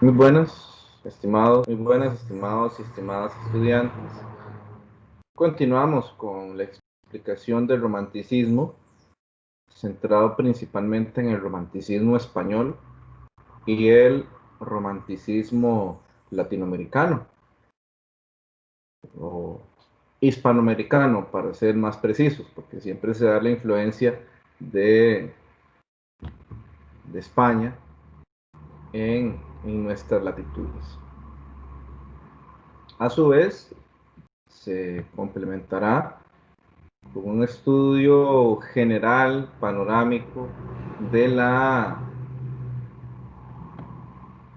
Muy buenas, estimados y estimadas estudiantes. Continuamos con la explicación del romanticismo, centrado principalmente en el romanticismo español y el romanticismo latinoamericano, o hispanoamericano, para ser más precisos, porque siempre se da la influencia de, de España en nuestras latitudes. A su vez, se complementará con un estudio general, panorámico, de la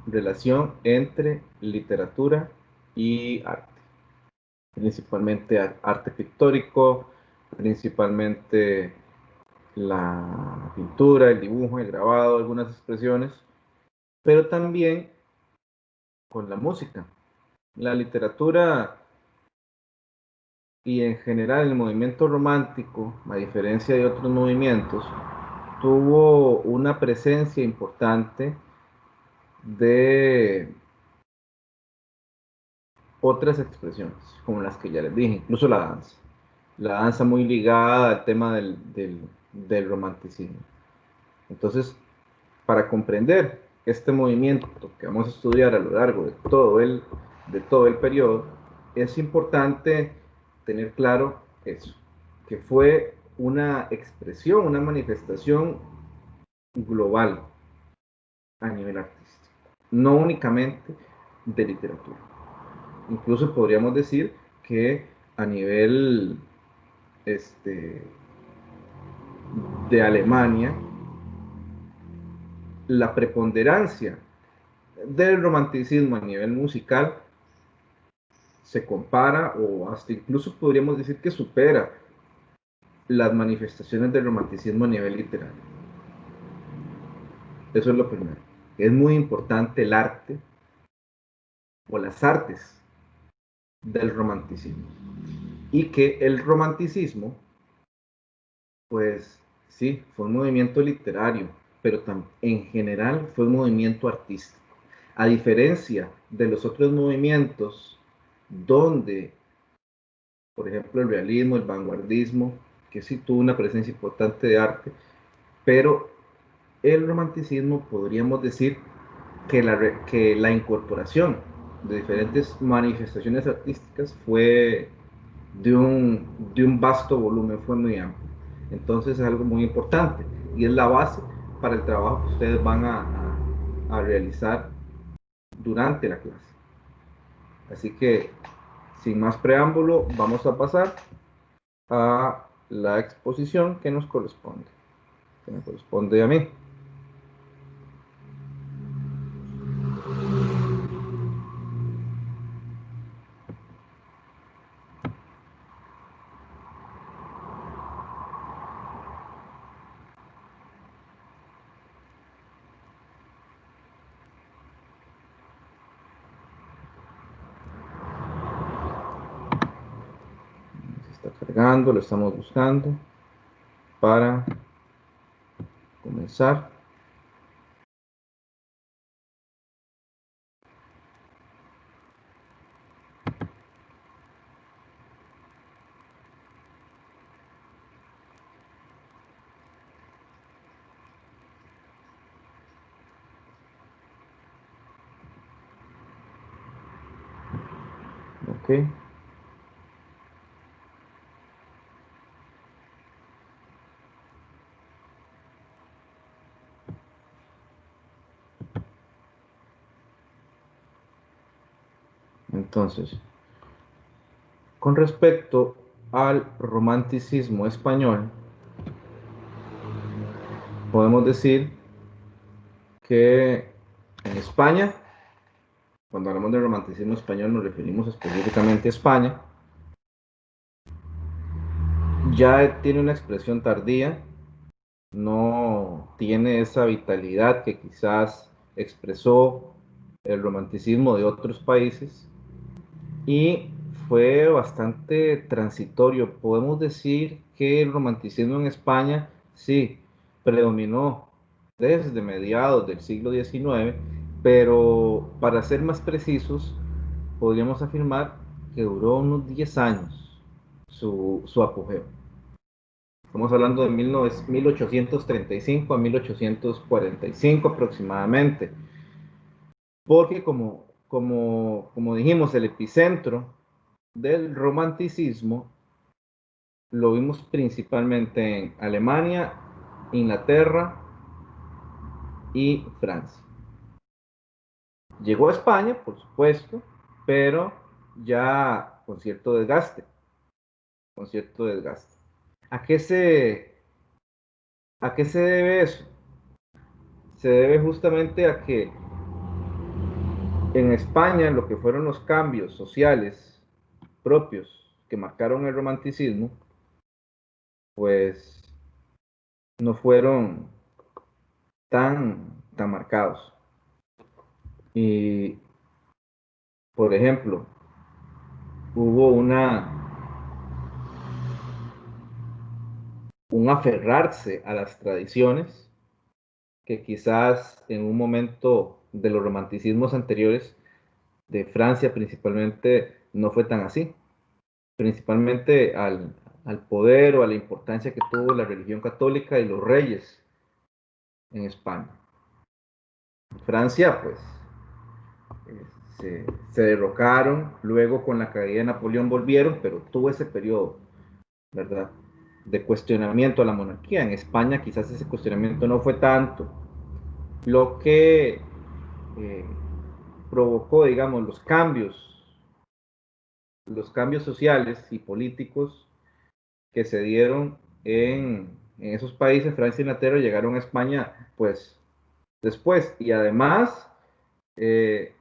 relación entre literatura y arte, principalmente arte pictórico, principalmente la pintura, el dibujo, el grabado, algunas expresiones, pero también con la música. La literatura y en general el movimiento romántico, a diferencia de otros movimientos, tuvo una presencia importante de otras expresiones, como las que ya les dije, incluso la danza. La danza muy ligada al tema del romanticismo. Entonces, para comprender este movimiento que vamos a estudiar a lo largo de todo el periodo, es importante tener claro eso, que fue una expresión, una manifestación global a nivel artístico, no únicamente de literatura. Incluso podríamos decir que a nivel este, de Alemania, la preponderancia del romanticismo a nivel musical se compara o hasta incluso podríamos decir que supera las manifestaciones del romanticismo a nivel literario. Eso es lo primero. Es muy importante el arte o las artes del romanticismo. Y que el romanticismo, pues sí, fue un movimiento literario, pero en general fue un movimiento artístico. A diferencia de los otros movimientos donde, por ejemplo, el realismo, el vanguardismo, que sí tuvo una presencia importante de arte, pero el romanticismo podríamos decir que la incorporación de diferentes manifestaciones artísticas fue de un vasto volumen, fue muy amplio. Entonces es algo muy importante y es la base para el trabajo que ustedes van a realizar durante la clase. Así que, sin más preámbulo, vamos a pasar a la exposición que me corresponde a mí. Se está cargando, lo estamos buscando para comenzar. Ok. Entonces, con respecto al romanticismo español, podemos decir que en España, cuando hablamos del romanticismo español, nos referimos específicamente a España, ya tiene una expresión tardía, no tiene esa vitalidad que quizás expresó el romanticismo de otros países y fue bastante transitorio. Podemos decir que el romanticismo en España sí predominó desde mediados del siglo XIX pero para ser más precisos, podríamos afirmar que duró unos 10 años su apogeo. Estamos hablando de 1835 a 1845 aproximadamente, porque como dijimos, el epicentro del romanticismo lo vimos principalmente en Alemania, Inglaterra y Francia. Llegó a España, por supuesto, pero ya con cierto desgaste, con cierto desgaste. ¿A qué se debe eso? Se debe justamente a que en España lo que fueron los cambios sociales propios que marcaron el romanticismo, pues no fueron tan marcados. Y, por ejemplo, hubo un aferrarse a las tradiciones que quizás en un momento de los romanticismos anteriores, de Francia principalmente, no fue tan así. Principalmente al poder o a la importancia que tuvo la religión católica y los reyes en España. Francia, pues, eh, se derrocaron, luego con la caída de Napoleón volvieron, pero tuvo ese periodo, ¿verdad?, de cuestionamiento a la monarquía. En España quizás ese cuestionamiento no fue tanto, lo que eh, provocó, digamos, los cambios sociales y políticos que se dieron en esos países. Francia y Inglaterra llegaron a España, pues, después. Y además, eh,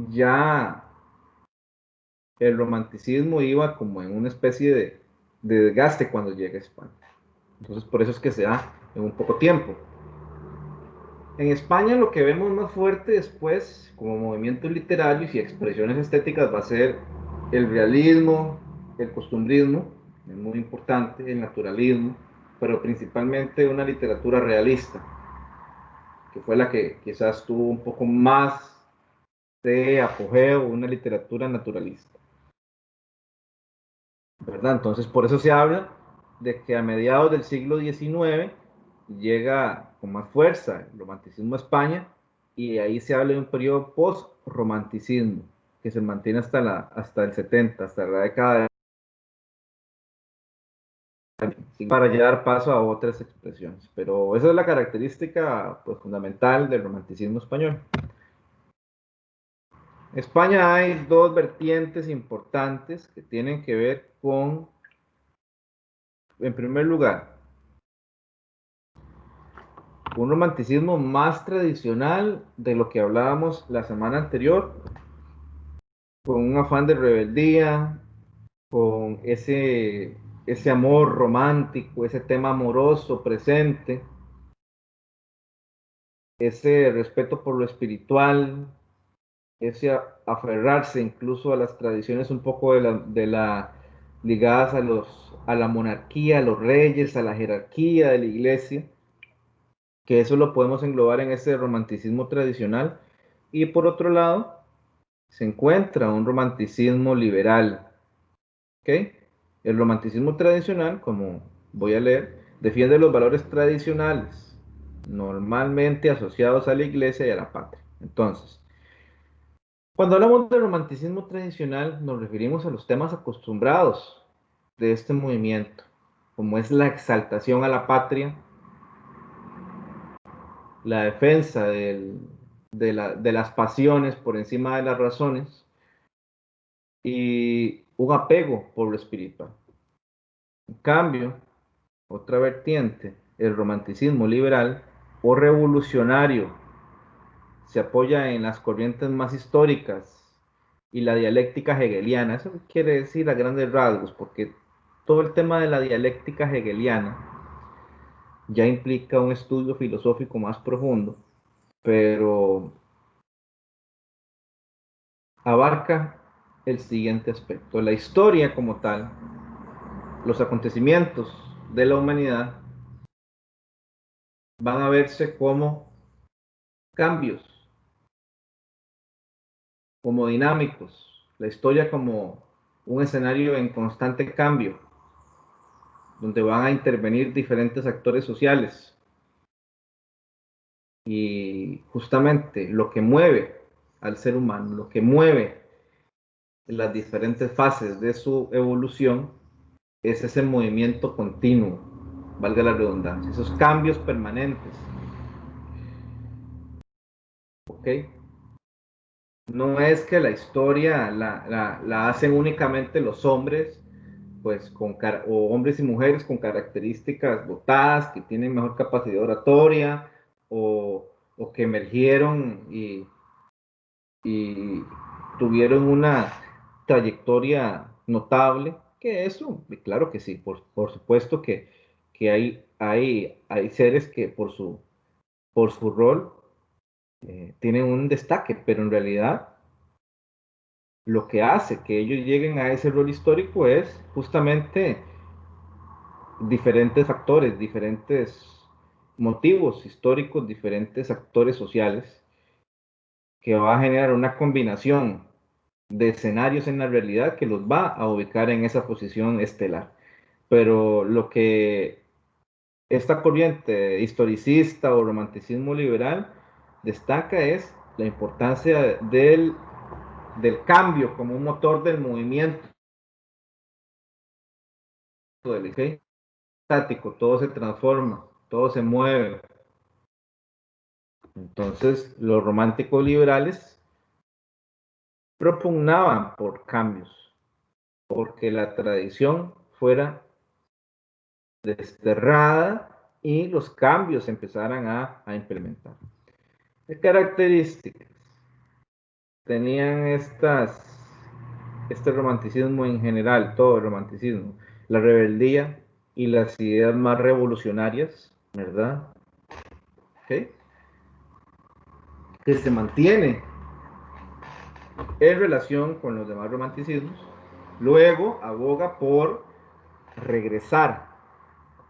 ya el romanticismo iba como en una especie de desgaste cuando llega a España. Entonces, por eso es que se da en un poco tiempo. En España lo que vemos más fuerte después, como movimientos literarios y expresiones estéticas, va a ser el realismo, el costumbrismo, es muy importante, el naturalismo, pero principalmente una literatura realista, que fue la que quizás tuvo un poco más de apogeo, una literatura naturalista, ¿verdad? Entonces, por eso se habla de que a mediados del siglo XIX llega con más fuerza el romanticismo a España, y ahí se habla de un periodo post-romanticismo que se mantiene hasta el 70, hasta la década para ya dar paso a otras expresiones. Pero esa es la característica, pues, fundamental del romanticismo español. En España hay dos vertientes importantes que tienen que ver con, en primer lugar, un romanticismo más tradicional de lo que hablábamos la semana anterior, con un afán de rebeldía, con ese amor romántico, ese tema amoroso presente, ese respeto por lo espiritual, ese aferrarse incluso a las tradiciones un poco ligadas a la monarquía, a los reyes, a la jerarquía de la iglesia, que eso lo podemos englobar en ese romanticismo tradicional. Y por otro lado, se encuentra un romanticismo liberal, ¿ok? El romanticismo tradicional, como voy a leer, defiende los valores tradicionales, normalmente asociados a la iglesia y a la patria. Entonces, cuando hablamos de romanticismo tradicional, nos referimos a los temas acostumbrados de este movimiento, como es la exaltación a la patria, la defensa de las pasiones por encima de las razones y un apego por lo espiritual. En cambio, otra vertiente, el romanticismo liberal o revolucionario, se apoya en las corrientes más históricas y la dialéctica hegeliana. Eso quiere decir a grandes rasgos, porque todo el tema de la dialéctica hegeliana ya implica un estudio filosófico más profundo, pero abarca el siguiente aspecto: la historia como tal, los acontecimientos de la humanidad van a verse como cambios como dinámicos, la historia como un escenario en constante cambio, donde van a intervenir diferentes actores sociales. Y justamente lo que mueve al ser humano, lo que mueve las diferentes fases de su evolución, es ese movimiento continuo, valga la redundancia, esos cambios permanentes. ¿Ok? No es que la historia la hacen únicamente los hombres, pues o hombres y mujeres con características dotadas, que tienen mejor capacidad oratoria, o que emergieron y tuvieron una trayectoria notable, que eso, claro que sí, por supuesto que hay seres que por su rol tienen un destaque, pero en realidad lo que hace que ellos lleguen a ese rol histórico es justamente diferentes factores, diferentes motivos históricos, diferentes actores sociales, que va a generar una combinación de escenarios en la realidad que los va a ubicar en esa posición estelar. Pero lo que esta corriente historicista o romanticismo liberal destaca es la importancia del cambio como un motor del movimiento, del estático, todo se transforma, todo se mueve. Entonces, los románticos liberales propugnaban por cambios, porque la tradición fuera desterrada y los cambios se empezaran a implementar. ¿Qué características tenían este romanticismo en general, todo el romanticismo? La rebeldía y las ideas más revolucionarias, ¿verdad? ¿Okay? Que se mantiene en relación con los demás romanticismos. Luego aboga por regresar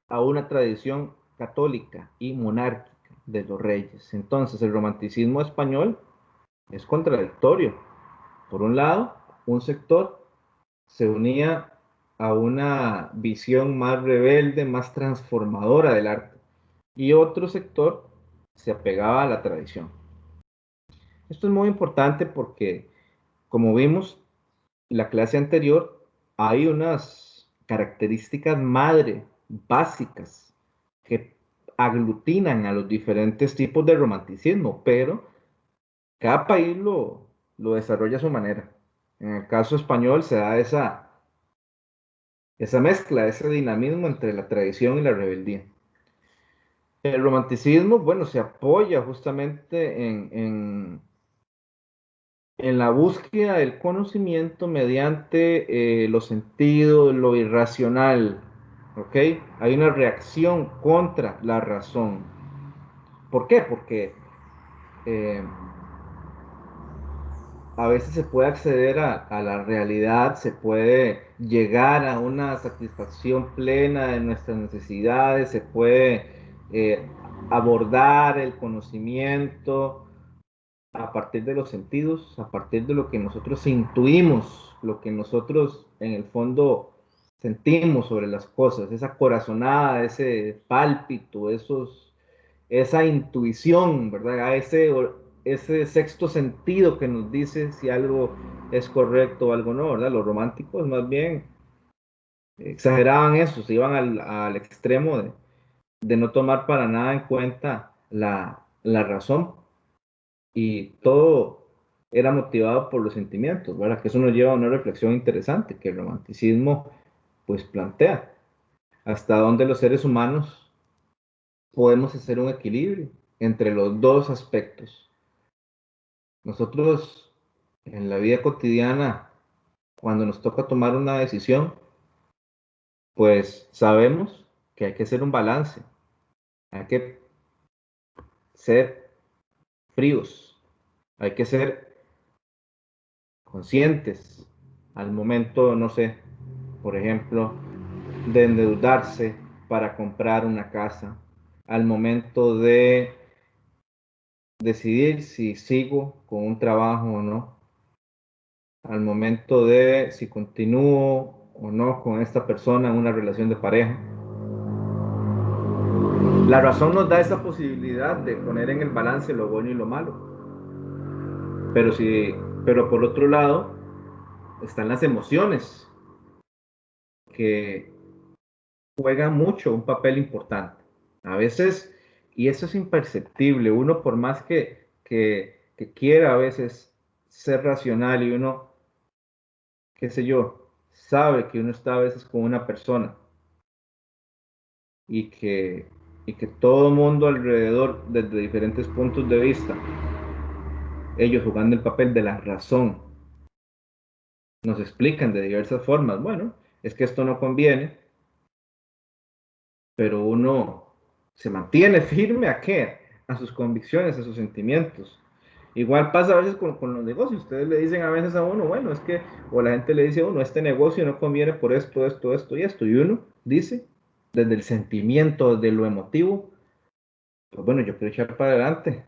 a una tradición católica y monárquica de los reyes. Entonces, el romanticismo español es contradictorio. Por un lado, un sector se unía a una visión más rebelde, más transformadora del arte, y otro sector se apegaba a la tradición. Esto es muy importante porque, como vimos en la clase anterior, hay unas características madre básicas que aglutinan a los diferentes tipos de romanticismo, pero cada país lo desarrolla a su manera. En el caso español se da esa mezcla, ese dinamismo entre la tradición y la rebeldía. El romanticismo, bueno, se apoya justamente en la búsqueda del conocimiento mediante los sentidos, lo irracional, ¿ok? Hay una reacción contra la razón. ¿Por qué? Porque eh, a veces se puede acceder a la realidad, se puede llegar a una satisfacción plena de nuestras necesidades, se puede eh, abordar el conocimiento a partir de los sentidos, a partir de lo que nosotros intuimos, lo que nosotros en el fondo sentimos sobre las cosas, esa corazonada, ese pálpito, esa intuición, ¿verdad? Ese sexto sentido que nos dice si algo es correcto o algo no, ¿verdad? Los románticos más bien exageraban eso, se iban al extremo de no tomar para nada en cuenta la razón, y todo era motivado por los sentimientos, ¿verdad? Que eso nos lleva a una reflexión interesante que el romanticismo pues plantea, hasta dónde los seres humanos podemos hacer un equilibrio entre los dos aspectos. Nosotros en la vida cotidiana, cuando nos toca tomar una decisión, pues sabemos que hay que hacer un balance, hay que ser fríos, hay que ser conscientes al momento, no sé, por ejemplo, de endeudarse para comprar una casa, al momento de decidir si sigo con un trabajo o no, al momento de si continúo o no con esta persona en una relación de pareja. La razón nos da esa posibilidad de poner en el balance lo bueno y lo malo. Pero, pero por otro lado, están las emociones que juegan mucho un papel importante. A veces, y eso es imperceptible, uno por más que quiera a veces ser racional y uno, qué sé yo, sabe que uno está a veces con una persona y que, y que todo el mundo alrededor, desde diferentes puntos de vista, ellos jugando el papel de la razón, nos explican de diversas formas, bueno, es que esto no conviene, pero uno se mantiene firme a qué, a sus convicciones, a sus sentimientos. Igual pasa a veces con los negocios, ustedes le dicen a veces a uno, bueno, es que, o la gente le dice a uno, este negocio no conviene por esto, esto, esto y esto, y uno dice, desde el sentimiento, desde lo emotivo, pues bueno, yo quiero echar para adelante.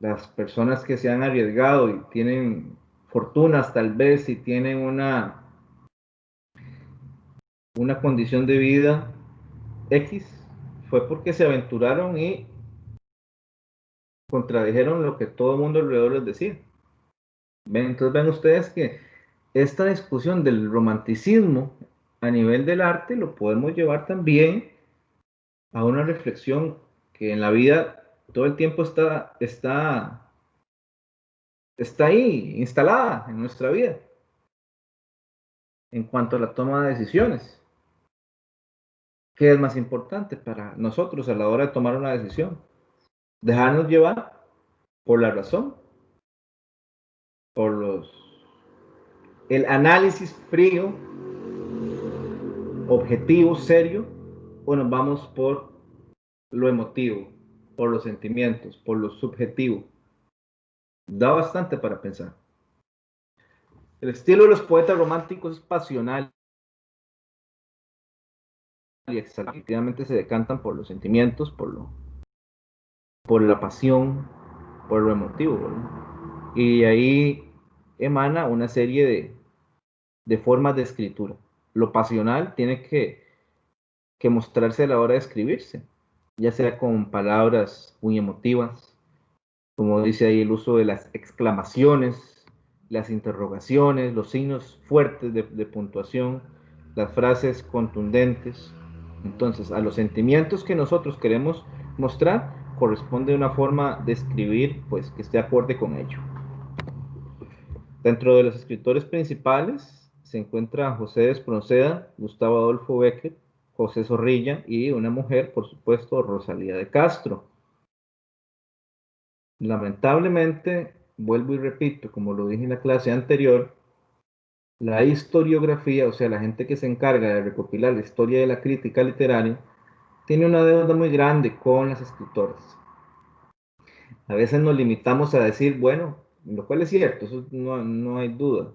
Las personas que se han arriesgado y tienen fortunas tal vez y tienen una condición de vida X, fue porque se aventuraron y contradijeron lo que todo el mundo alrededor les decía. ¿Ven? Entonces ven ustedes que esta discusión del romanticismo a nivel del arte lo podemos llevar también a una reflexión que en la vida todo el tiempo está ahí, instalada en nuestra vida, en cuanto a la toma de decisiones. ¿Qué es más importante para nosotros a la hora de tomar una decisión? Dejarnos llevar por la razón, por el análisis frío, objetivo, serio, o nos vamos por lo emotivo, por los sentimientos, por lo subjetivo. Da bastante para pensar. El estilo de los poetas románticos es pasional y exaltativamente se decantan por los sentimientos, por la pasión, por lo emotivo, ¿verdad? Y ahí emana una serie de formas de escritura. Lo pasional tiene que mostrarse a la hora de escribirse, ya sea con palabras muy emotivas, como dice ahí el uso de las exclamaciones, las interrogaciones, los signos fuertes de puntuación, las frases contundentes. Entonces, a los sentimientos que nosotros queremos mostrar, corresponde una forma de escribir pues, que esté acorde con ello. Dentro de los escritores principales se encuentra José de Espronceda, Gustavo Adolfo Bécquer, José Zorrilla y una mujer, por supuesto, Rosalía de Castro. Lamentablemente, vuelvo y repito, como lo dije en la clase anterior, la historiografía, o sea, la gente que se encarga de recopilar la historia de la crítica literaria, tiene una deuda muy grande con las escritoras. A veces nos limitamos a decir, bueno, lo cual es cierto, eso no hay duda.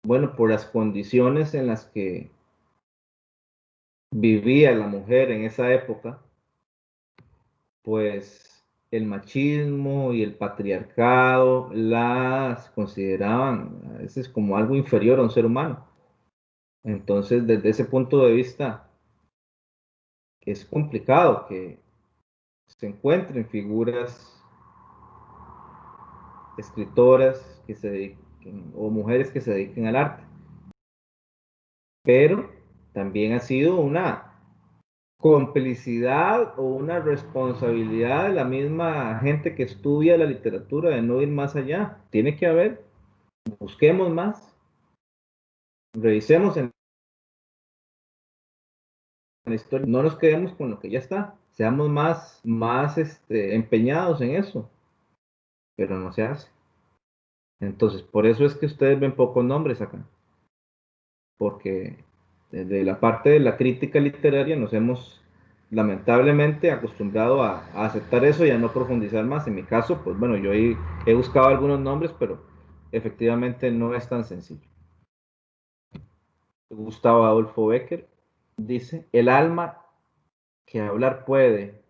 Bueno, por las condiciones en las que vivía la mujer en esa época, pues el machismo y el patriarcado las consideraban a veces como algo inferior a un ser humano. Entonces, desde ese punto de vista, es complicado que se encuentren figuras escritoras que se dediquen, o mujeres que se dediquen al arte. Pero también ha sido una complicidad o una responsabilidad de la misma gente que estudia la literatura de no ir más allá. Tiene que haber, busquemos más, revisemos en la historia, no nos quedemos con lo que ya está, seamos más empeñados en eso, pero no se hace. Entonces, por eso es que ustedes ven pocos nombres acá, porque desde la parte de la crítica literaria nos hemos lamentablemente acostumbrado a aceptar eso y a no profundizar más. En mi caso, pues bueno, yo he buscado algunos nombres, pero efectivamente no es tan sencillo. Gustavo Adolfo Bécquer dice, el alma que hablar puede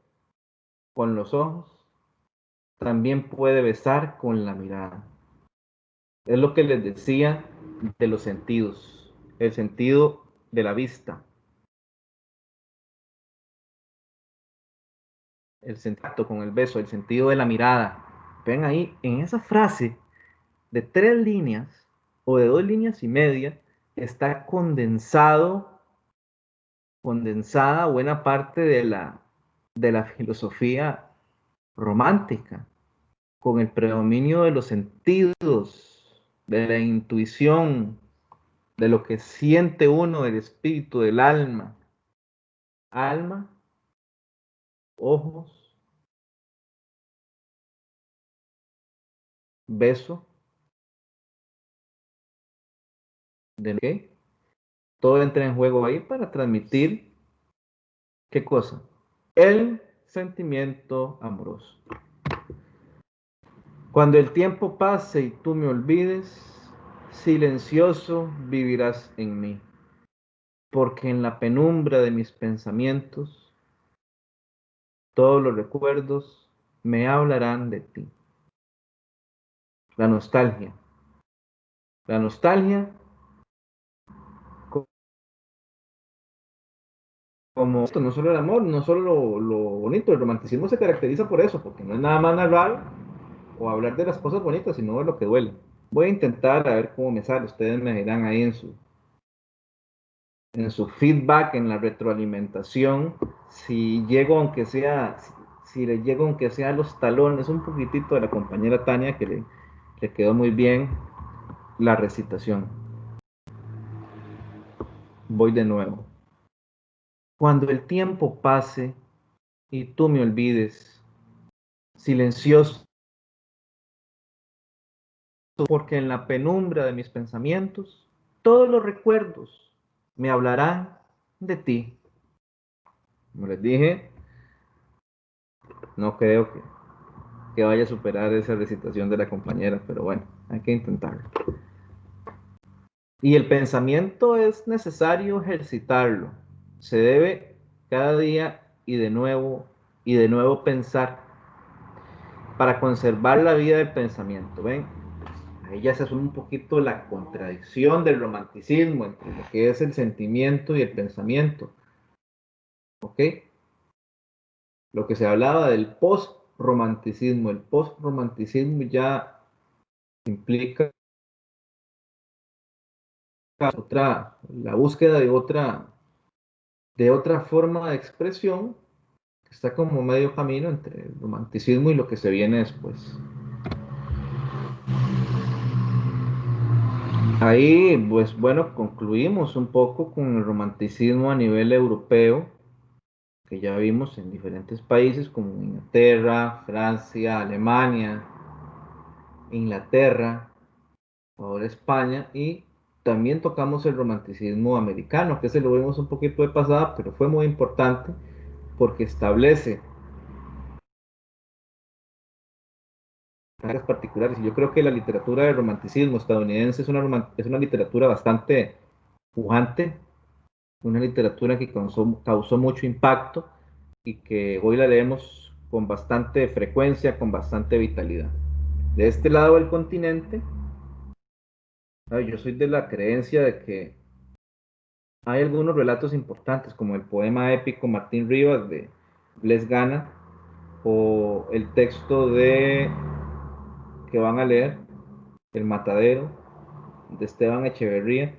con los ojos, también puede besar con la mirada. Es lo que les decía de los sentidos. El sentido de la vista, el contacto con el beso, el sentido de la mirada. Ven ahí, en esa frase de 3 líneas o de 2 líneas y media, está condensada buena parte de la filosofía romántica, con el predominio de los sentidos, de la intuición, de lo que siente uno, del espíritu, del alma. Alma, ojos, beso, de qué. Todo entra en juego ahí para transmitir, ¿qué cosa? El sentimiento amoroso. Cuando el tiempo pase y tú me olvides, silencioso vivirás en mí, porque en la penumbra de mis pensamientos, todos los recuerdos me hablarán de ti. La nostalgia. La nostalgia como esto, no solo el amor, no solo lo bonito, el romanticismo se caracteriza por eso, porque no es nada más narrar o hablar de las cosas bonitas, sino de lo que duele. Voy a intentar a ver cómo me sale, ustedes me dirán ahí en su feedback, en la retroalimentación, si llego aunque sea, si le llego aunque sea a los talones un poquitito de la compañera Tania, que le quedó muy bien la recitación. Voy de nuevo. Cuando el tiempo pase y tú me olvides, silencioso, porque en la penumbra de mis pensamientos, todos los recuerdos me hablarán de ti. Como les dije, no creo que vaya a superar esa recitación de la compañera, pero bueno, hay que intentarlo. Y el pensamiento es necesario ejercitarlo. Se debe cada día y de nuevo pensar para conservar la vida del pensamiento. ¿Ven? Ahí ya se asume un poquito la contradicción del romanticismo entre lo que es el sentimiento y el pensamiento. ¿Ok? Lo que se hablaba del post-romanticismo. El post-romanticismo ya implica la búsqueda de otra forma de expresión que está como medio camino entre el romanticismo y lo que se viene después. Ahí, pues bueno, concluimos un poco con el romanticismo a nivel europeo, que ya vimos en diferentes países como Inglaterra, Francia, Alemania, Inglaterra, ahora España, y también tocamos el romanticismo americano, que ese lo vimos un poquito de pasada, pero fue muy importante porque establece áreas particulares. Y yo creo que la literatura del romanticismo estadounidense es una literatura bastante pujante, una literatura que causó mucho impacto y que hoy la leemos con bastante frecuencia, con bastante vitalidad. De este lado del continente, yo soy de la creencia de que hay algunos relatos importantes, como el poema épico Martín Rivas de Les Gana, o el texto que van a leer, El Matadero, de Esteban Echeverría.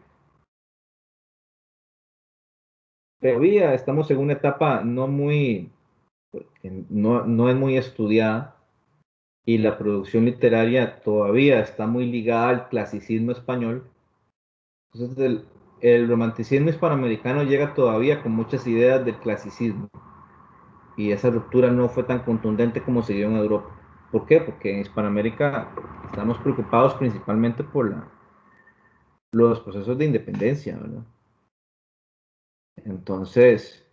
Todavía estamos en una etapa no es muy estudiada, y la producción literaria todavía está muy ligada al clasicismo español. Entonces el romanticismo hispanoamericano llega todavía con muchas ideas del clasicismo, y esa ruptura no fue tan contundente como se dio en Europa. ¿Por qué? Porque en Hispanoamérica estamos preocupados principalmente por los procesos de independencia, ¿verdad? Entonces,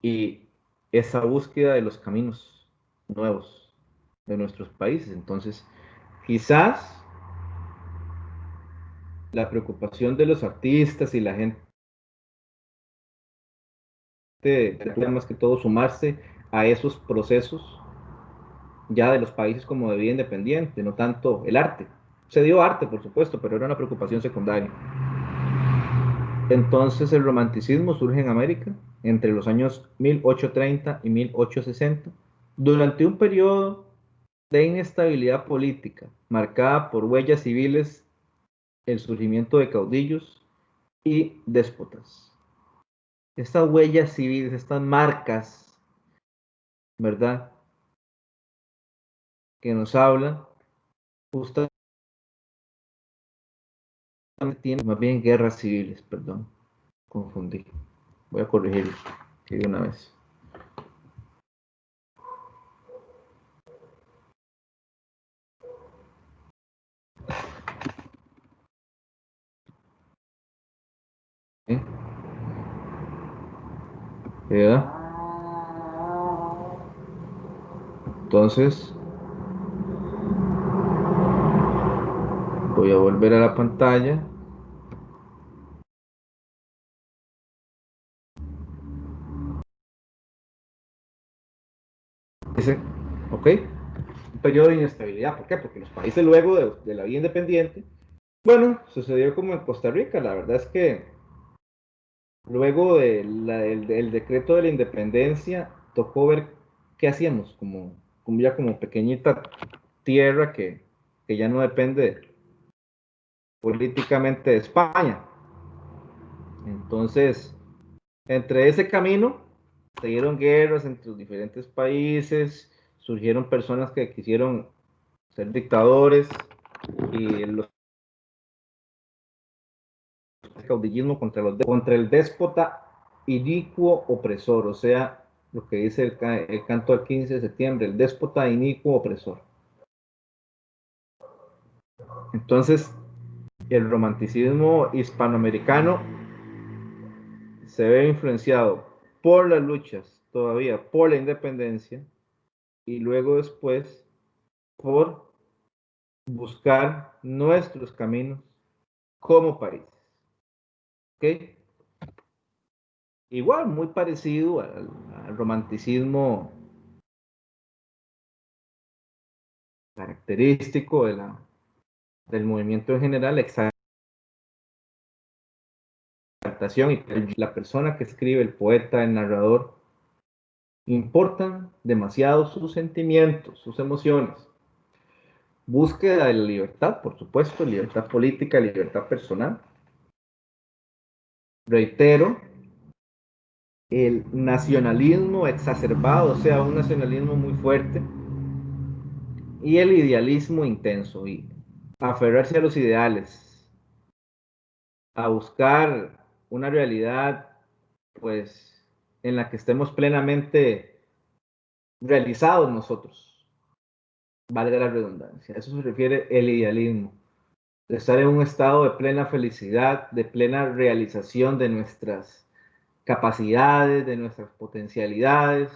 y esa búsqueda de los caminos nuevos de nuestros países. Entonces, quizás la preocupación de los artistas y la gente más que todo sumarse a esos procesos ya de los países como de vida independiente, no tanto el arte. Se dio arte, por supuesto, pero era una preocupación secundaria. Entonces el romanticismo surge en América entre los años 1830 y 1860, durante un periodo de inestabilidad política, marcada por huellas civiles, el surgimiento de caudillos y déspotas. Estas huellas civiles, estas marcas, ¿verdad? Que nos hablan, justamente tienen más bien guerras civiles, perdón, confundí. Voy a corregirlo de una vez. ¿Eh? ¿Verdad? Entonces, voy a volver a la pantalla. Dice, ok, un periodo de inestabilidad. ¿Por qué? Porque los países luego de la vida independiente, bueno, sucedió como en Costa Rica. La verdad es que luego del decreto de la independencia, tocó ver qué hacíamos, como ya como pequeñita tierra que ya no depende políticamente de España. Entonces, entre ese camino, se dieron guerras entre los diferentes países, surgieron personas que quisieron ser dictadores y el caudillismo contra el déspota inicuo opresor, o sea, lo que dice el canto del 15 de septiembre, el déspota inicuo opresor. Entonces, el romanticismo hispanoamericano se ve influenciado por las luchas todavía por la independencia y luego después por buscar nuestros caminos como país. ¿Okay? Igual, muy parecido al romanticismo característico del movimiento en general, exaltación y la persona que escribe, el poeta, el narrador, importan demasiado sus sentimientos, sus emociones. Búsqueda de la libertad, por supuesto, libertad política, libertad personal. Reitero, el nacionalismo exacerbado, o sea, un nacionalismo muy fuerte, y el idealismo intenso, y aferrarse a los ideales, a buscar una realidad, pues, en la que estemos plenamente realizados nosotros, valga la redundancia. A eso se refiere el idealismo, de estar en un estado de plena felicidad, de plena realización de nuestras capacidades, de nuestras potencialidades,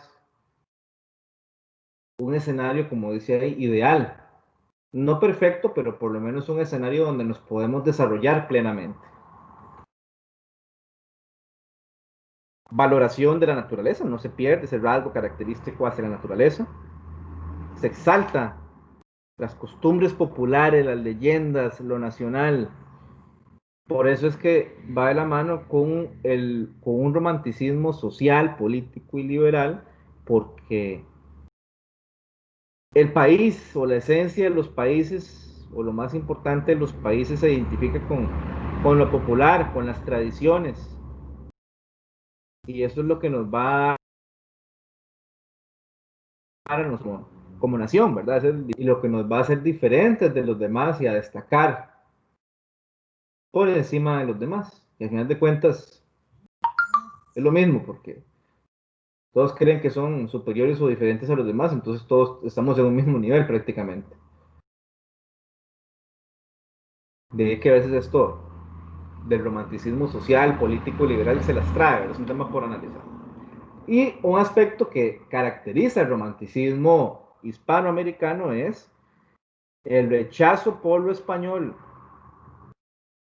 un escenario, como dice ahí, ideal. No perfecto, pero por lo menos un escenario donde nos podemos desarrollar plenamente. Valoración de la naturaleza, no se pierde ese rasgo característico hacia la naturaleza. Se exalta las costumbres populares, las leyendas, lo nacional. Por eso es que va de la mano con un romanticismo social, político y liberal, porque el país o la esencia de los países, o lo más importante de los países, se identifica con lo popular, con las tradiciones. Y eso es lo que nos va a dar como nación, ¿verdad? Y lo que nos va a hacer diferentes de los demás y a destacar por encima de los demás. Y al final de cuentas es lo mismo, porque todos creen que son superiores o diferentes a los demás, entonces todos estamos en un mismo nivel prácticamente. De que a veces esto del romanticismo social, político y liberal se las trae, es un tema por analizar. Y un aspecto que caracteriza el romanticismo hispanoamericano es el rechazo por lo español,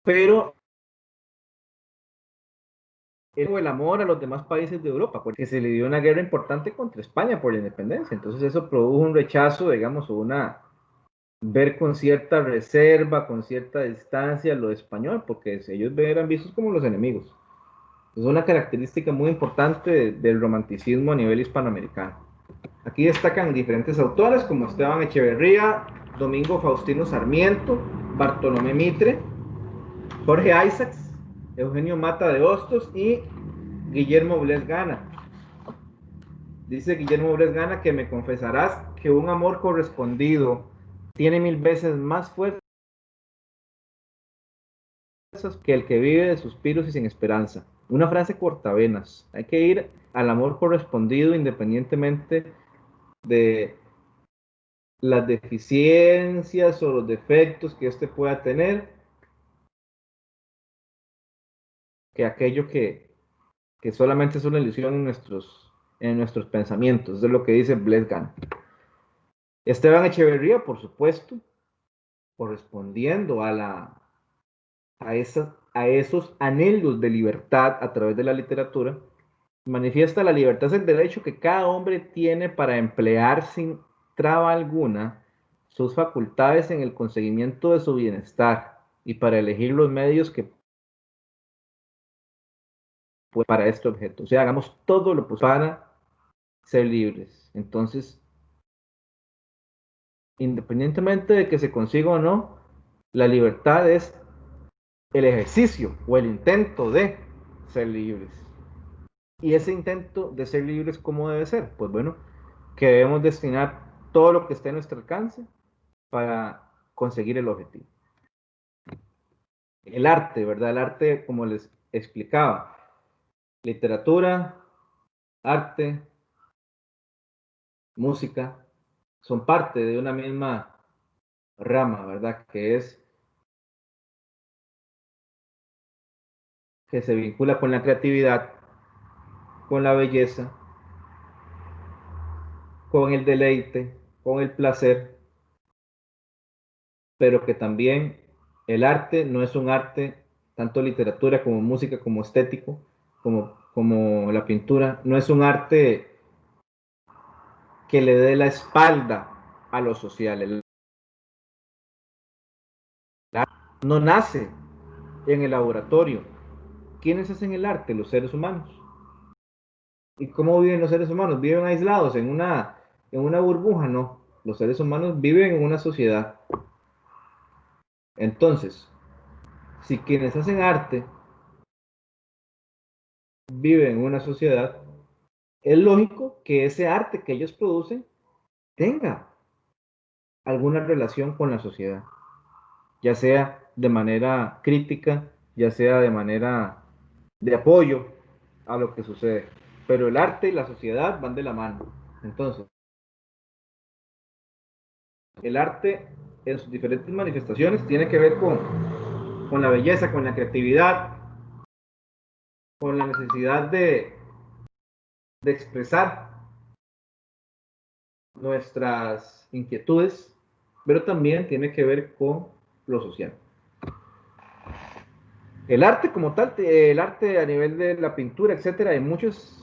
pero el amor a los demás países de Europa, porque se le dio una guerra importante contra España por la independencia. Entonces eso produjo un rechazo, digamos, o una ver con cierta reserva, con cierta distancia lo español, porque ellos eran vistos como los enemigos. Es una característica muy importante del romanticismo a nivel hispanoamericano. Aquí destacan diferentes autores como Esteban Echeverría, Domingo Faustino Sarmiento, Bartolomé Mitre, Jorge Isaacs, Eugenio Mata de Hostos y Guillermo Bles Gana. Dice Guillermo Bles Gana que me confesarás que un amor correspondido tiene 1000 veces más fuerza que el que vive de suspiros y sin esperanza. Una frase cortavenas. Hay que ir al amor correspondido independientemente de las deficiencias o los defectos que éste pueda tener, que aquello que solamente es una ilusión en nuestros pensamientos. Eso es lo que dice Bles Gana. Esteban Echeverría, por supuesto, correspondiendo a esos anhelos de libertad a través de la literatura, manifiesta la libertad es el derecho que cada hombre tiene para emplear sin traba alguna sus facultades en el conseguimiento de su bienestar y para elegir los medios que para este objeto. O sea, hagamos todo lo posible para ser libres. Entonces, independientemente de que se consiga o no, la libertad es el ejercicio o el intento de ser libres. Y ese intento de ser libres, ¿cómo debe ser? Pues bueno, que debemos destinar todo lo que esté a nuestro alcance para conseguir el objetivo. El arte, ¿verdad? El arte, como les explicaba, literatura, arte, música, son parte de una misma rama, ¿verdad? Que se vincula con la creatividad, con la belleza, con el deleite, con el placer, pero que también el arte no es un arte, tanto literatura como música, como estético, como la pintura, no es un arte que le dé la espalda a lo social. El arte no nace en el laboratorio. ¿Quiénes hacen el arte? Los seres humanos. ¿Y cómo viven los seres humanos? ¿Viven aislados en una burbuja? No. Los seres humanos viven en una sociedad. Entonces, si quienes hacen arte viven en una sociedad, es lógico que ese arte que ellos producen tenga alguna relación con la sociedad, ya sea de manera crítica, ya sea de manera de apoyo a lo que sucede. Pero el arte y la sociedad van de la mano. Entonces, el arte en sus diferentes manifestaciones tiene que ver con la belleza, con la creatividad, con la necesidad de expresar nuestras inquietudes, pero también tiene que ver con lo social. El arte como tal, el arte a nivel de la pintura, etcétera, hay muchas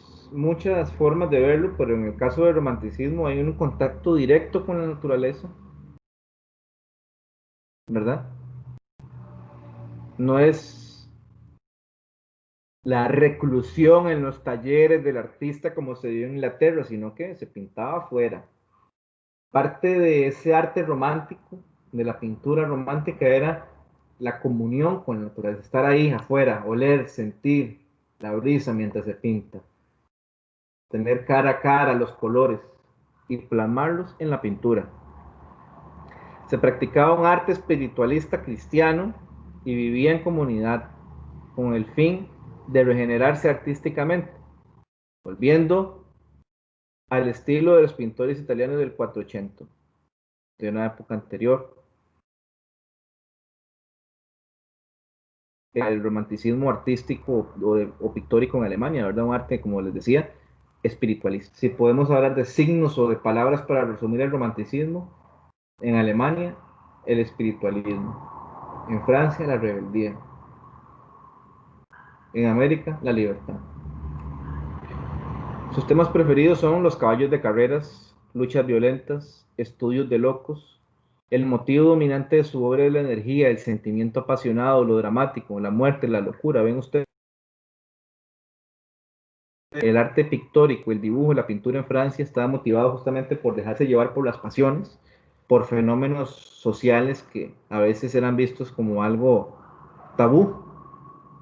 formas de verlo, pero en el caso del romanticismo hay un contacto directo con la naturaleza, ¿verdad? No es la reclusión en los talleres del artista como se dio en Inglaterra, sino que se pintaba afuera. Parte de ese arte romántico, de la pintura romántica, era la comunión con la naturaleza, estar ahí afuera, oler, sentir la brisa mientras se pinta, tener cara a cara los colores y plasmarlos en la pintura. Se practicaba un arte espiritualista cristiano y vivía en comunidad con el fin de regenerarse artísticamente, volviendo al estilo de los pintores italianos del 480, de una época anterior. El romanticismo artístico o pictórico en Alemania, ¿verdad? Un arte, como les decía, espiritualista. Si podemos hablar de signos o de palabras para resumir el romanticismo, en Alemania, el espiritualismo. En Francia, la rebeldía. En América, la libertad. Sus temas preferidos son los caballos de carreras, luchas violentas, estudios de locos. El motivo dominante de su obra es la energía, el sentimiento apasionado, lo dramático, la muerte, la locura. Ven ustedes, el arte pictórico, el dibujo, la pintura en Francia estaba motivado justamente por dejarse llevar por las pasiones, por fenómenos sociales que a veces eran vistos como algo tabú,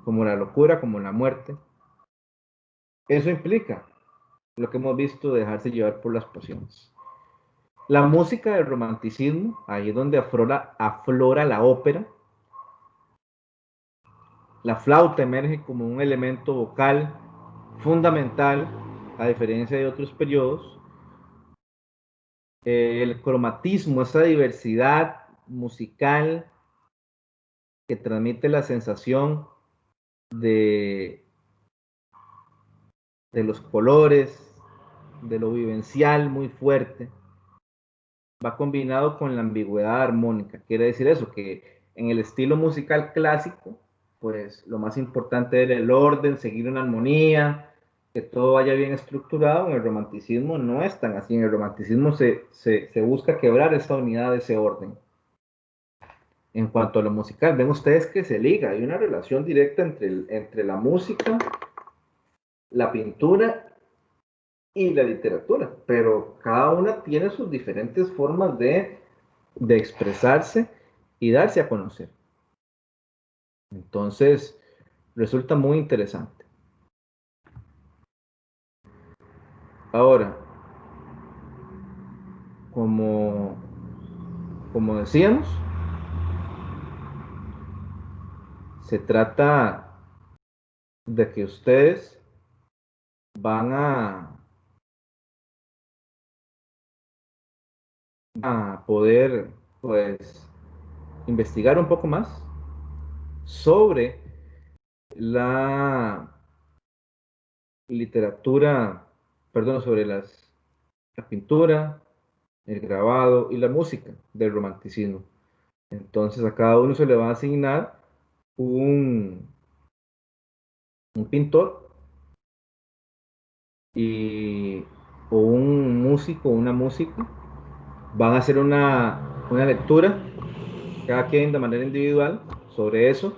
como la locura, como la muerte. Eso implica lo que hemos visto, dejarse llevar por las pasiones. La música del romanticismo, ahí es donde aflora la ópera. La flauta emerge como un elemento vocal fundamental, a diferencia de otros periodos. El cromatismo, esa diversidad musical que transmite la sensación de, de los colores, de lo vivencial muy fuerte, va combinado con la ambigüedad armónica. Quiere decir eso, que en el estilo musical clásico, pues lo más importante era el orden, seguir una armonía, que todo vaya bien estructurado. En el romanticismo no es tan así. En el romanticismo se busca quebrar esa unidad, ese orden. En cuanto a lo musical, ven ustedes que se liga, hay una relación directa entre la música, la pintura y la literatura, pero cada una tiene sus diferentes formas de expresarse y darse a conocer. Entonces, resulta muy interesante. Ahora, como, como decíamos, se trata de que ustedes van a poder, pues, investigar un poco más sobre la literatura, perdón, sobre la pintura, el grabado y la música del romanticismo. Entonces a cada uno se le va a asignar un, un pintor y, o un músico o una música. Van a hacer una lectura, cada quien de manera individual, sobre eso.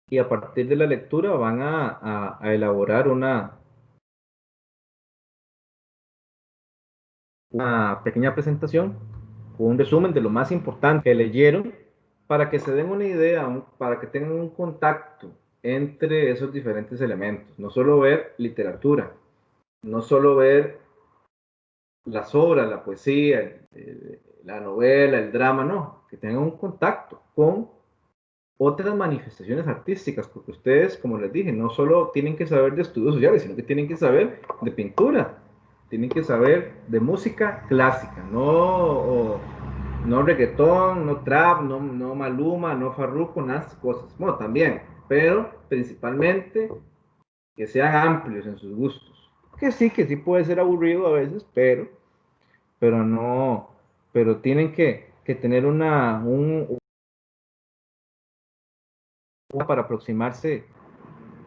Y a partir de la lectura van a elaborar una pequeña presentación con un resumen de lo más importante que leyeron para que se den una idea, para que tengan un contacto entre esos diferentes elementos. No solo ver literatura, no solo ver las obras, la poesía, la novela, el drama, no, que tengan un contacto con otras manifestaciones artísticas, porque ustedes, como les dije, no solo tienen que saber de estudios sociales, sino que tienen que saber de pintura, tienen que saber de música clásica, no reggaetón, no trap, no Maluma, no Farruko, nada de esas cosas. Bueno, también, pero principalmente que sean amplios en sus gustos. Que sí puede ser aburrido a veces, pero no, pero tienen que tener para aproximarse,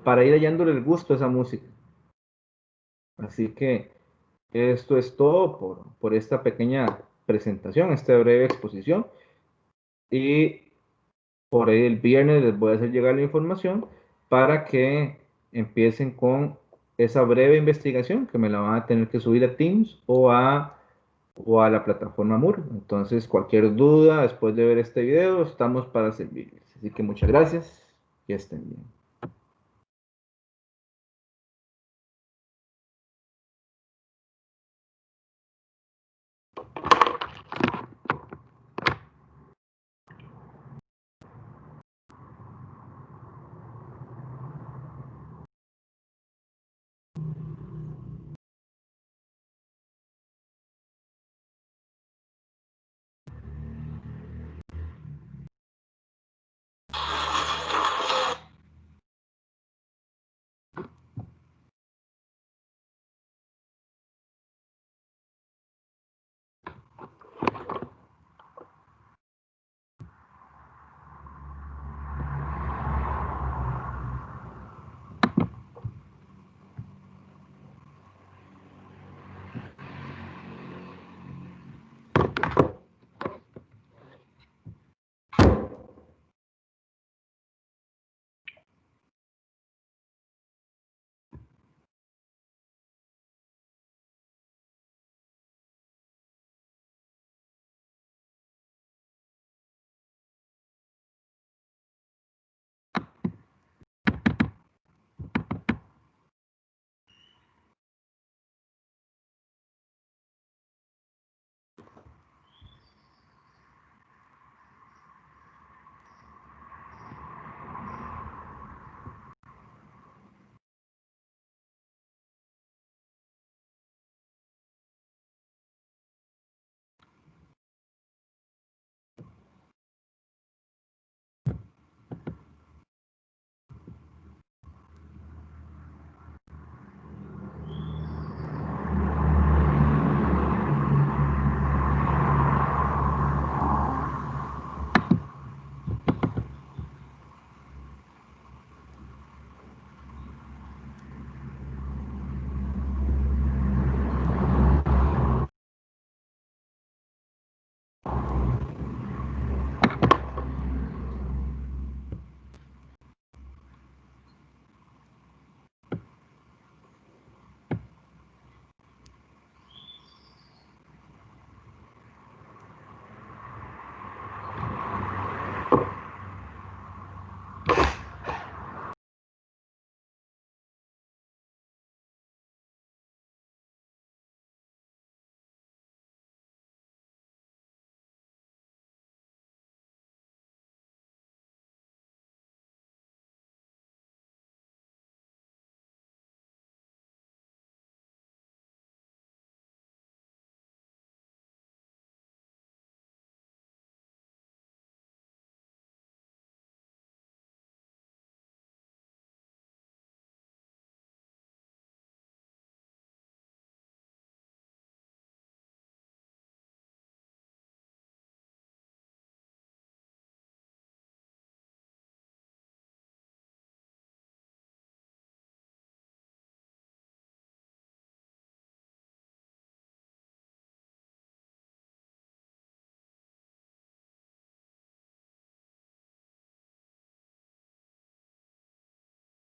para ir hallándole el gusto a esa música. Así que esto es todo por esta pequeña presentación, esta breve exposición. Y por ahí el viernes les voy a hacer llegar la información para que empiecen con esa breve investigación que me la van a tener que subir a Teams o a la plataforma Moodle. Entonces, cualquier duda después de ver este video, estamos para servirles. Así que muchas gracias y estén bien.